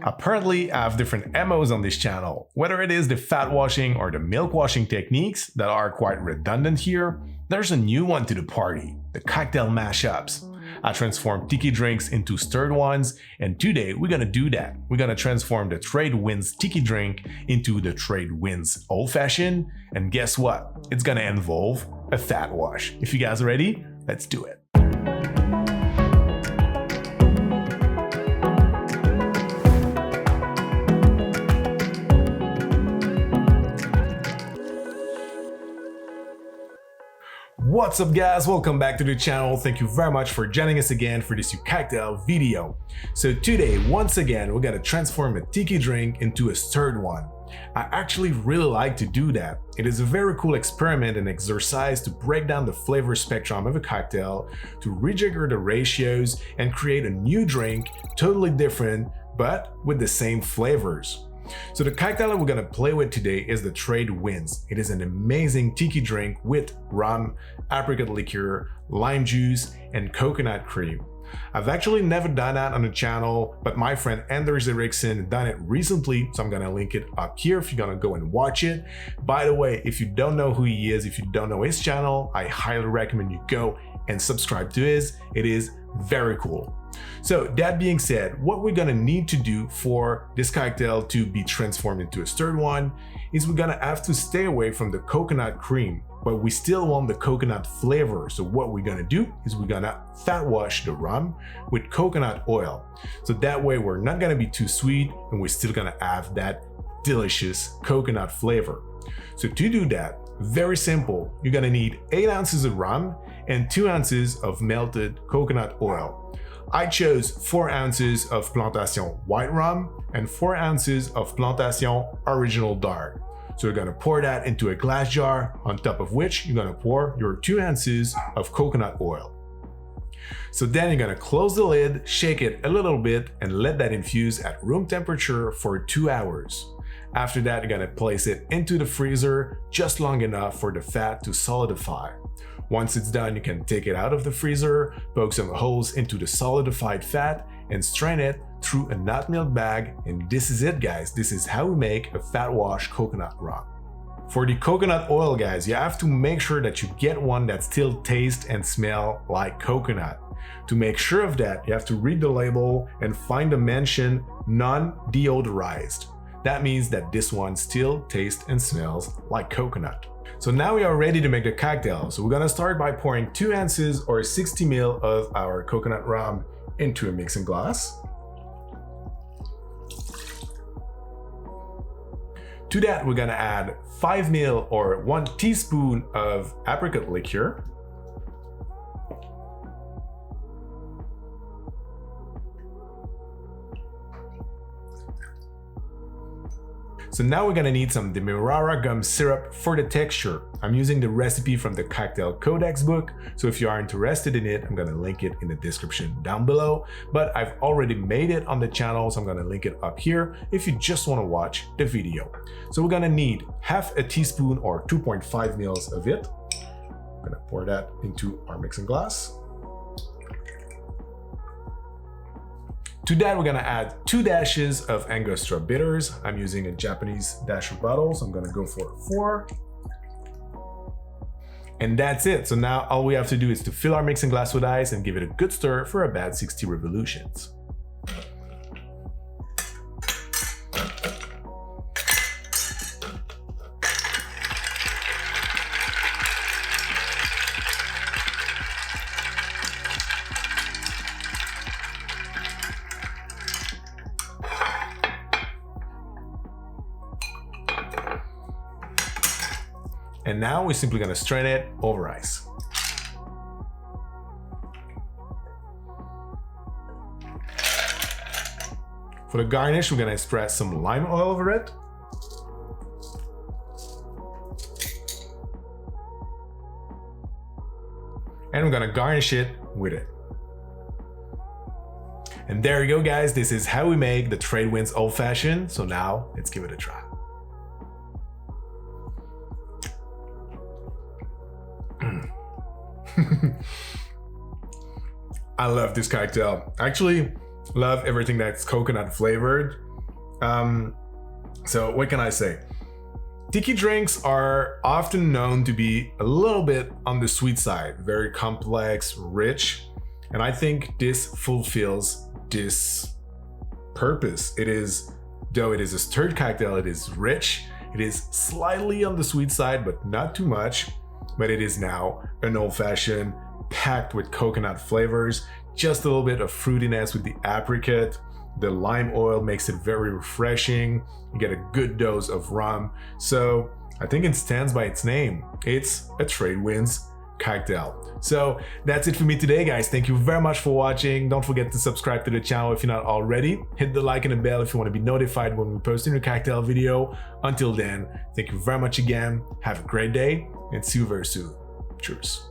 Apparently, I have different MOs on this channel, whether it is the fat washing or the milk washing techniques that are quite redundant here. There's a new one to the party, the cocktail mashups. I transformed Tiki drinks into stirred ones, and today we're gonna do that. We're gonna transform the Tradwinds Tiki drink into the Tradwinds Old Fashioned, and guess what? It's gonna involve a fat wash. If you guys are ready, let's do it. What's up guys, welcome back to the channel. Thank you very much for joining us again for this new cocktail video. So today, once again, we're gonna transform a Tiki drink into a stirred one. I actually really like to do that. It is a very cool experiment and exercise to break down the flavor spectrum of a cocktail, to rejigger the ratios and create a new drink, totally different, but with the same flavors. So the cocktail that we're gonna play with today is the Tradwinds. It is an amazing Tiki drink with rum, apricot liqueur, lime juice, and coconut cream. I've actually never done that on the channel, but my friend Anders Eriksson done it recently, so I'm gonna link it up here if you're gonna go and watch it. By the way, if you don't know who he is, if you don't know his channel, I highly recommend you go and subscribe to his. It is very cool. So that being said, what we're gonna need to do for this cocktail to be transformed into a stirred one is we're gonna have to stay away from the coconut cream, but we still want the coconut flavor. So what we're gonna do is we're gonna fat wash the rum with coconut oil. So that way we're not gonna be too sweet and we're still gonna have that delicious coconut flavor. So to do that, very simple, you're gonna need 8 ounces of rum and 2 ounces of melted coconut oil. I chose 4 ounces of Plantation white rum and 4 ounces of Plantation original dark. So you're gonna pour that into a glass jar, on top of which you're gonna pour your 2 ounces of coconut oil. So then you're gonna close the lid, shake it a little bit, and let that infuse at room temperature for 2 hours. After that, you're gonna place it into the freezer just long enough for the fat to solidify. Once it's done, you can take it out of the freezer, poke some holes into the solidified fat, and strain it through a nut milk bag. And this is it, guys. This is how we make a fat wash coconut rum. For the coconut oil, guys, you have to make sure that you get one that still tastes and smells like coconut. To make sure of that, you have to read the label and find the mention non-deodorized. That means that this one still tastes and smells like coconut. So now we are ready to make the cocktail. So we're gonna start by pouring 2 ounces or 60 ml of our coconut rum into a mixing glass. To that, we're gonna add 5 ml or 1 teaspoon of apricot liqueur. So now we're gonna need some Demerara gum syrup for the texture. I'm using the recipe from the Cocktail Codex book, so if you are interested in it, I'm gonna link it in the description down below. But I've already made it on the channel, so I'm gonna link it up here if you just wanna watch the video. So we're gonna need half a teaspoon or 2.5 ml of it. I'm gonna pour that into our mixing glass. To that, we're gonna add 2 dashes of Angostura bitters. I'm using a Japanese dasher bottle, so I'm gonna go for 4. And that's it. So now all we have to do is to fill our mixing glass with ice and give it a good stir for about 60 revolutions. And now we're simply gonna strain it over ice. For the garnish, we're gonna spread some lime oil over it. And we're gonna garnish it with it. And there you go, guys. This is how we make the Tradwinds Old Fashioned. So now let's give it a try. I love this cocktail. Actually, Love everything that's coconut flavored. So what can I say? Tiki drinks are often known to be a little bit on the sweet side, very complex, rich, and I think this fulfills this purpose. It is, though it is a stirred cocktail, it is rich, it is slightly on the sweet side, but not too much, but it is now an old-fashioned packed with coconut flavors, just a little bit of fruitiness with the apricot. The lime oil makes it very refreshing. You get a good dose of rum. So I think it stands by its name. It's a Tradwinds cocktail. So that's it for me today, guys. Thank you very much for watching. Don't forget to subscribe to the channel if you're not already. Hit the like and the bell if you want to be notified when we post a new cocktail video. Until then, thank you very much again. Have a great day and see you very soon. Cheers.